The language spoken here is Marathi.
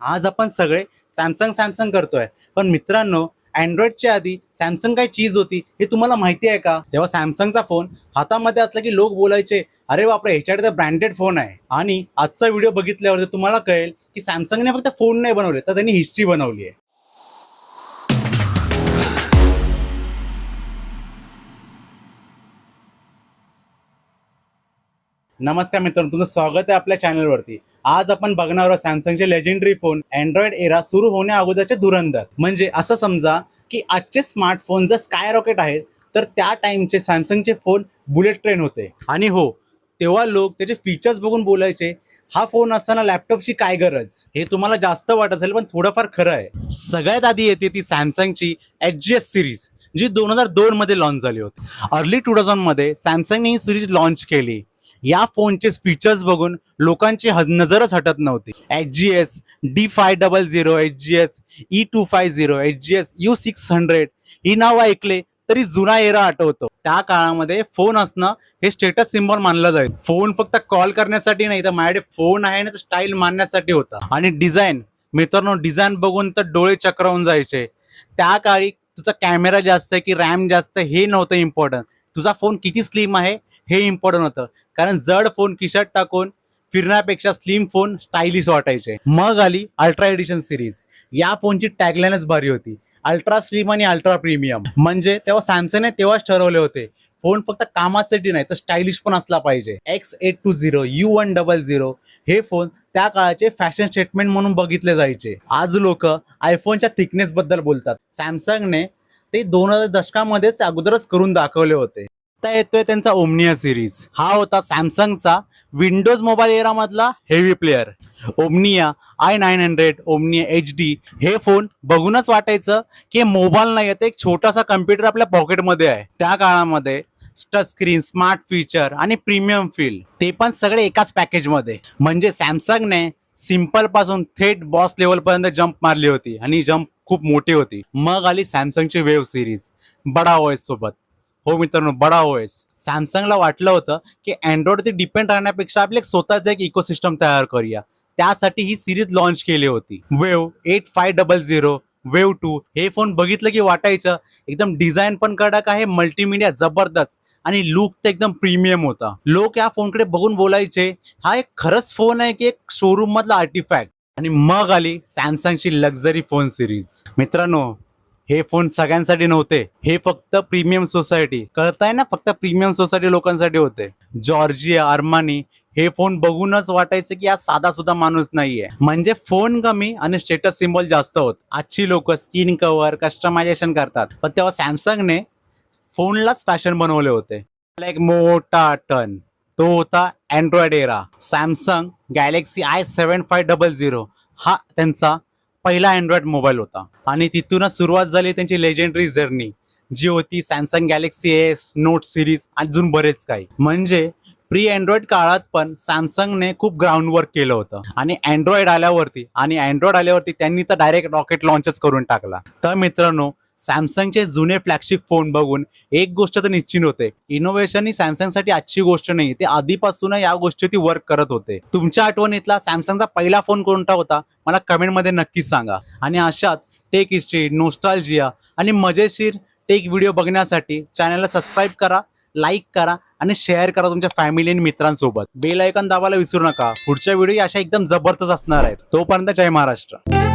आज आपण सगळे सॅमसंग सॅमसंग करतोय, पण मित्रांनो अँड्रॉइडच्या आधी सॅमसंग काय चीज होती हे तुम्हाला माहिती आहे का? तेव्हा सॅमसंगचा फोन हातामध्ये असला की लोक बोलायचे, अरे बापरे ह्याच्याकडे तर ब्रँडेड फोन आहे. आणि आजचा व्हिडिओ बघितल्यावर तुम्हाला कळेल की सॅमसंगने फक्त फोन नाही बनवले, तर त्यांनी हिस्ट्री बनवली आहे. नमस्कार मित्रांनो, तुमचं स्वागत आहे आपल्या चॅनलवरती. आज आपण बघणार आहोत सॅमसंगचे लेजेंडरी फोन अँड्रॉइड एरा सुरू होण्या अगोदरचे धुरंधर. म्हणजे असं समजा की आजचे स्मार्टफोन जर स्काय रॉकेट आहेत, तर त्या टाइमचे सॅमसंगचे फोन बुलेट ट्रेन होते. आणि हो, तेव्हा लोक त्याचे फीचर्स बघून बोलायचे, हा फोन असताना लॅपटॉपची काय गरज. हे तुम्हाला जास्त वाटत असेल, पण थोडंफार खरं आहे. सगळ्यात आधी येते ती सॅमसंगची HGS सिरीज, जी 2002 मध्ये लॉन्च झाली होती. अर्ली 2000 मध्ये सॅमसंगने ही सिरीज लॉन्च केली. या फोनचे फीचर्स बघून लोकांची नजरच हटत नव्हती. HGS D500, HGS E250, HGS U600 ही नाव ऐकले तरी जुना एरा आठवतो. त्या काळामध्ये फोन असणं हे स्टेटस सिम्बॉल मानलं जाईल. फोन फक्त कॉल करण्यासाठी नाही, तर माझ्याकडे फोन आहे ना, तो स्टाईल मानण्यासाठी होता. आणि डिझाईन, मित्रांनो, डिझाईन बघून तर डोळे चक्रावून जायचे. त्या काळी तुझा कॅमेरा जास्त आहे की रॅम जास्त हे नव्हतं इम्पॉर्टंट, तुझा फोन किती स्लिम आहे हे इम्पॉर्टंट होतं. कारण जड फोन खिशात टाकून फिरण्यापेक्षा स्लिम फोन स्टायलिश वाटायचे. मग आली अल्ट्रा एडिशन सिरीज. या फोनची टॅगलाईनच भारी होती, अल्ट्रा स्लिम आणि अल्ट्रा प्रीमियम. म्हणजे तेव्हा सॅमसंगने तेव्हाच ठरवले होते, फोन फक्त कामासाठी नाही तर स्टायलिश पण असला पाहिजे. X820, U100 हे फोन त्या काळाचे फॅशन स्टेटमेंट म्हणून बघितले जायचे. आज लोक आयफोनच्या थिकनेस बद्दल बोलतात. सॅमसंगने ते 2000 दशकामध्येच अगोदरच करून दाखवले होते. आता येतोय त्यांचा ओमनिया सिरीज. हा होता सॅमसंगचा विंडोज मोबाईल एरा मधला heavy player. Omnia i900, Omnia HD हे फोन बघूनच वाटायचं की मोबाईल नाही, तर एक छोटासा कम्प्युटर आपल्या पॉकेटमध्ये आहे. त्या काळामध्ये टच स्क्रीन, स्मार्ट फीचर आणि प्रीमियम फील, ते पण सगळे एकाच पॅकेजमध्ये. म्हणजे सॅमसंगने सिंपल पासून थेट बॉस लेवल पर्यंत जम्प मारली होती, आणि जम्प खूप मोठी होती. मग आली सॅमसंगची वेव्ह सिरीज बडा OS सोबत. हो मित्रांनो, बडा OS. सॅमसंगला वाटलं होतं की अँड्रॉइडवरती डिपेंड राहण्यापेक्षा आपले स्वतःच एक इकोसिस्टम तयार करूया. त्यासाठी ही सिरीज लॉन्च केली होती. वेव्ह 8500, वेव्ह 2 हे फोन बघितलं की वाटायचं एकदम डिझाईन पण कडक आहे, मल्टीमीडिया जबरदस्त आणि लुक तर एकदम प्रीमियम होता. लोक या फोनकडे बघून बोलायचे, हा एक खरंच फोन आहे की एक शोरूम मधला आर्टिफॅक्ट. आणि मग आली सॅमसंगची लक्झरी फोन सिरीज. मित्रांनो, हे फोन सगळ्यांसाठी नव्हते, हे फक्त प्रीमियम सोसायटी, कळताय ना, फक्त प्रीमियम सोसायटी लोकांसाठी होते. जॉर्जिया, अरमानी हे फोन बघूनच वाटायचं की हा साधा सुद्धा माणूस नाहीये. म्हणजे फोन कमी आणि स्टेटस सिम्बॉल जास्त होत. आजची लोक स्किन कव्हर, कस्टमायझेशन करतात, पण तेव्हा सॅमसंगने फोनलाच फॅशन बनवले होते. एक मोठा टर्न तो होता Android era. Samsung Galaxy i7500 हा त्यांचा पहिला अँड्रॉइड मोबाईल होता. आणि तिथूनच सुरुवात झाली त्यांची लेजेंडरी जर्नी, जी होती Samsung Galaxy S, note series, अजून बरेच काही. म्हणजे प्री अँड्रॉइड काळात पण सॅमसंगने खूप ग्राउंड वर्क केलं होतं. आणि अँड्रॉइड आल्यावरती त्यांनी तर डायरेक्ट रॉकेट लॉन्चच करून टाकला. तर मित्रांनो, सॅमसंगचे जुने फ्लॅगशिप फोन बघून एक गोष्ट तर निश्चित होते, इनोव्हेशन ही सॅमसंगसाठी आजची गोष्ट नाही, ते आधीपासून या गोष्टीवरती वर्क करत होते. तुमच्या आठवणीतला सॅमसंगचा पहिला फोन कोणता होता मला कमेंटमध्ये नक्कीच सांगा. आणि अशाच टेक हिस्ट्री, नोस्टॅल्जिया आणि मजेशीर टेक व्हिडिओ बघण्यासाठी चॅनलला सबस्क्राईब करा, लाईक करा आणि शेअर करा तुमच्या फॅमिली आणि मित्रांसोबत. बेल आयकॉन दाबायला विसरू नका. पुढच्या व्हिडिओ अशा एकदम जबरदस्त असणार आहेत. तोपर्यंत जय महाराष्ट्र.